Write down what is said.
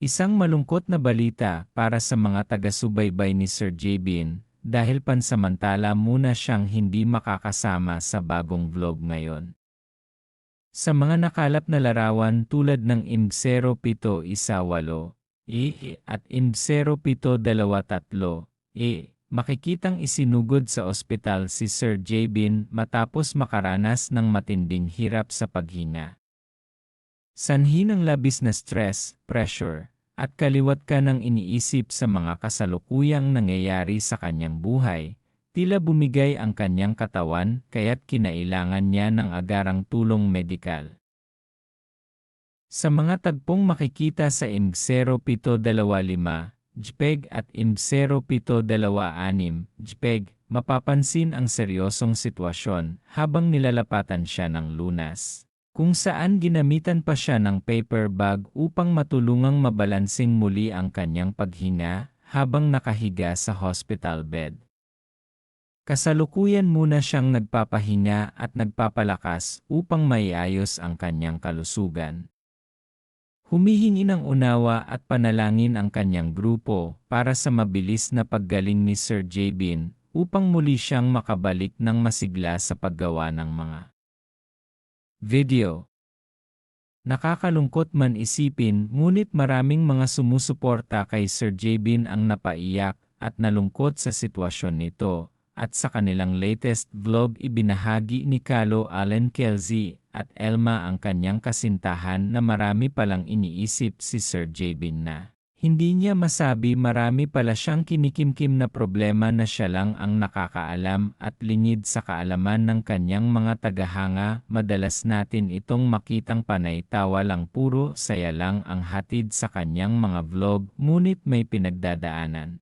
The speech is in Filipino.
Isang malungkot na balita para sa mga taga-subaybay ni Sir Jabin dahil pansamantala muna siyang hindi makakasama sa bagong vlog ngayon. Sa mga nakalap na larawan tulad ng IMB0718 at IMB0723 makikitang isinugod sa ospital si Sir Jabin matapos makaranas ng matinding hirap sa paghinga. Sanhi ng labis na stress, pressure, at kaliwat ka ng iniisip sa mga kasalukuyang nangyayari sa kanyang buhay, tila bumigay ang kanyang katawan kaya't kinailangan niya ng agarang tulong medikal. Sa mga tagpong makikita sa IMB0725 JPEG at IMB0726 JPEG, mapapansin ang seryosong sitwasyon habang nilalapatan siya ng lunas, kung saan ginamitan pa siya ng paper bag upang matulungang mabalansing muli ang kanyang paghinga habang nakahiga sa hospital bed. Kasalukuyan muna siyang nagpapahinga at nagpapalakas upang maiayos ang kanyang kalusugan. Humihingi ng unawa at panalangin ang kanyang grupo para sa mabilis na paggaling ni Sir Jabin upang muli siyang makabalik ng masigla sa paggawa ng mga video. Nakakalungkot man isipin, ngunit maraming mga sumusuporta kay Sir Jabin ang napaiyak at nalungkot sa sitwasyon nito, at sa kanilang latest vlog ibinahagi ni Kalo Allen Kelsey at Elma ang kanyang kasintahan na marami palang iniisip si Sir Jabin na hindi niya masabi, marami pala siyang kinikimkim na problema na siya lang ang nakakaalam at lingid sa kaalaman ng kanyang mga tagahanga. Madalas natin itong makitang panay tawa lang, puro saya lang ang hatid sa kanyang mga vlog, ngunit may pinagdadaanan.